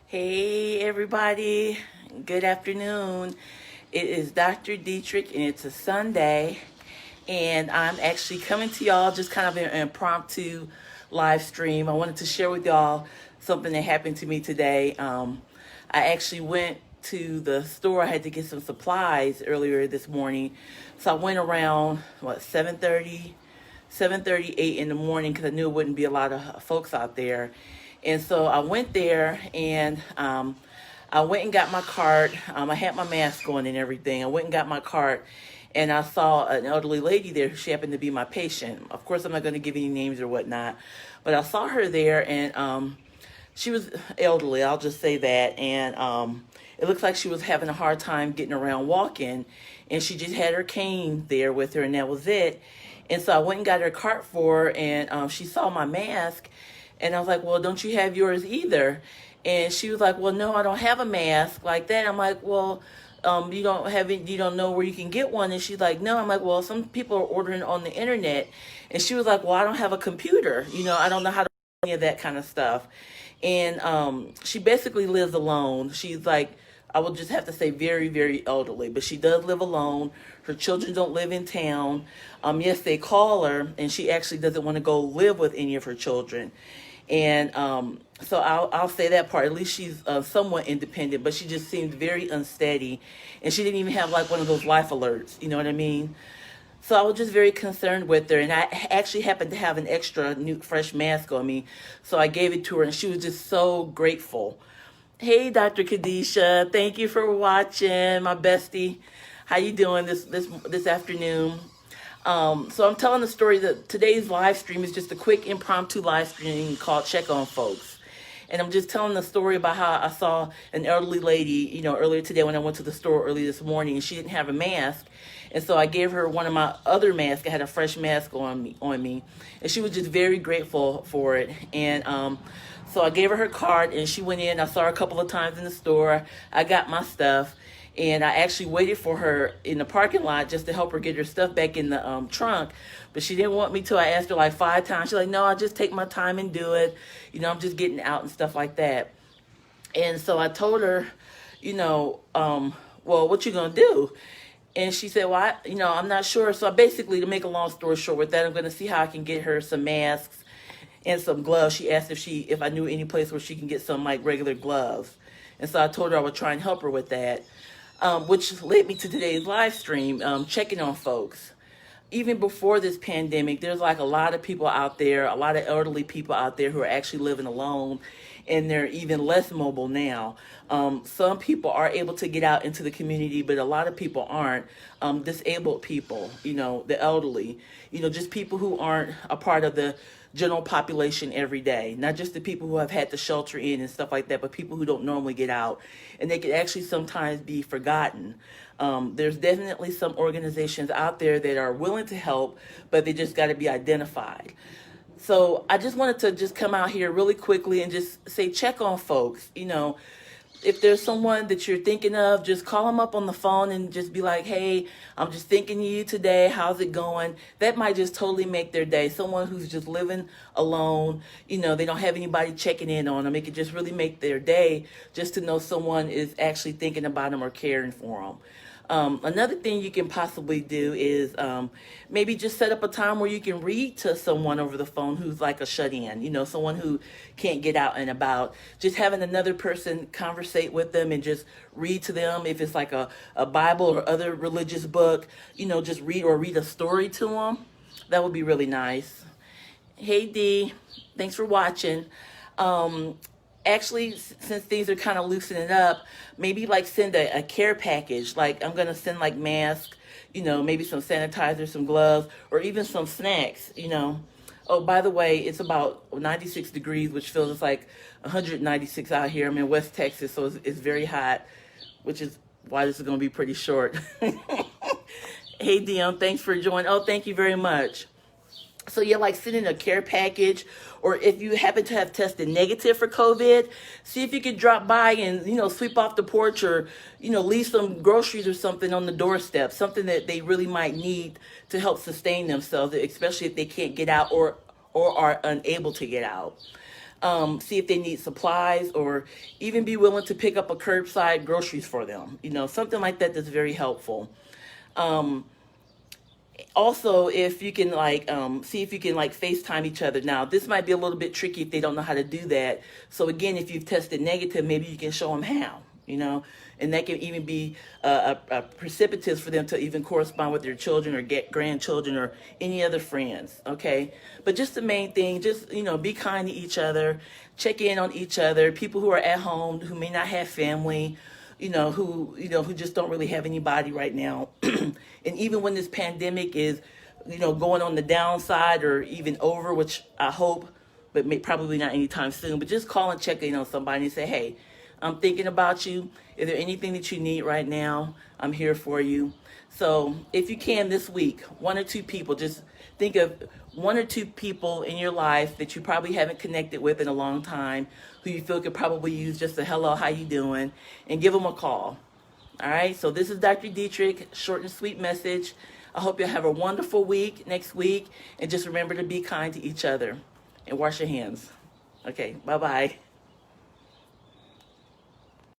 Hey everybody, good afternoon. It is Dr. Dietrich and it's a Sunday, and I'm actually coming to y'all just kind of an impromptu live stream. I wanted to share with y'all something that happened to me today. I actually went to the store. I had to get some supplies earlier this morning. So I went around, 7:38 in the morning because I knew it wouldn't be a lot of folks out there. And so I went there and I went and got my cart. I had my mask on and everything. I went and got my cart and I saw an elderly lady there. She happened to be my patient. Of course, I'm not going to give any names or whatnot, but I saw her there and she was elderly, I'll just say that. And it looks like she was having a hard time getting around walking. And she just had her cane there with her, and that was it. And so I went and got her cart for her, and she saw my mask. And I was like, well, don't you have yours either? And she was like, well, no, I don't have a mask like that. I'm like, well, you don't have it, you don't know where you can get one. And she's like, no. I'm like, well, some people are ordering on the internet. And she was like, well, I don't have a computer. I don't know how to do any of that kind of stuff. And she basically lives alone. She's like, I will just have to say very, very elderly, but she does live alone. Her children don't live in town. Yes, they call her, and she actually doesn't want to go live with any of her children. And so I'll say that part. At least she's somewhat independent, but she just seemed very unsteady, and she didn't even have like one of those life alerts. You know what I mean? So I was just very concerned with her, and I actually happened to have an extra new fresh mask on me, so I gave it to her, and she was just so grateful. Hey, Dr. Kadisha, thank you for watching, my bestie. How you doing this afternoon? So I'm telling the story that today's live stream is just a quick impromptu live stream called Check on Folks. And I'm just telling the story about how I saw an elderly lady, earlier today when I went to the store early this morning, and she didn't have a mask. And so I gave her one of my other masks. I had a fresh mask on me, and she was just very grateful for it. And so I gave her card, and she went in. I saw her a couple of times in the store. I got my stuff, and I actually waited for her in the parking lot just to help her get her stuff back in the trunk. But she didn't want me to. I asked her like 5 times. She's like, no, I just take my time and do it. I'm just getting out and stuff like that. And so I told her, well, what you gonna do? And she said, well, I'm not sure. So I basically, to make a long story short with that, I'm going to see how I can get her some masks and some gloves. She asked if I knew any place where she can get some like regular gloves. And so I told her I would try and help her with that, which led me to today's live stream, checking on folks. Even before this pandemic, there's like a lot of people out there, a lot of elderly people out there who are actually living alone, and they're even less mobile now. Some people are able to get out into the community, but a lot of people aren't. Disabled people, the elderly, just people who aren't a part of the general population every day, not just the people who have had to shelter in and stuff like that, but people who don't normally get out, and they can actually sometimes be forgotten. There's definitely some organizations out there that are willing to help, but they just got to be identified. So I just wanted to just come out here really quickly and just say, check on folks. If there's someone that you're thinking of, just call them up on the phone and just be like, hey, I'm just thinking of you today. How's it going? That might just totally make their day. Someone who's just living alone, they don't have anybody checking in on them. It could just really make their day just to know someone is actually thinking about them or caring for them. Another thing you can possibly do is maybe just set up a time where you can read to someone over the phone who's like a shut-in, someone who can't get out and about. Just having another person conversate with them and just read to them. If it's like a Bible or other religious book, just read a story to them. That would be really nice. Hey, Dee. Thanks for watching. Actually, since things are kind of loosening up, maybe like send a care package. Like I'm going to send like masks, maybe some sanitizer, some gloves, or even some snacks. Oh, by the way, it's about 96 degrees, which feels like 196 out here. I'm in West Texas, so it's very hot, which is why this is going to be pretty short. Hey, Dion, thanks for joining. Oh, thank you very much. So yeah, like sending a care package, or if you happen to have tested negative for COVID, see if you could drop by and, sweep off the porch, or, leave some groceries or something on the doorstep, something that they really might need to help sustain themselves, especially if they can't get out or are unable to get out. See if they need supplies, or even be willing to pick up a curbside groceries for them. Something like that that's very helpful. Also, if you can see if you can FaceTime each other. Now, this might be a little bit tricky if they don't know how to do that. So again, if you've tested negative, maybe you can show them how. And that can even be a precipitous for them to even correspond with their children or get grandchildren or any other friends. Okay, but just the main thing, just be kind to each other, check in on each other. People who are at home who may not have family, who just don't really have anybody right now. And even when this pandemic is, going on the downside or even over, which I hope, but probably not anytime soon. But just call and check in on somebody and say, hey, I'm thinking about you. Is there anything that you need right now? I'm here for you. So if you can this week, one or two people, just think of one or two people in your life that you probably haven't connected with in a long time, who you feel could probably use just a hello, how you doing, and give them a call. All right, so this is Dr. Dietrich, short and sweet message. I hope you'll have a wonderful week next week, and just remember to be kind to each other and wash your hands. Okay, bye-bye.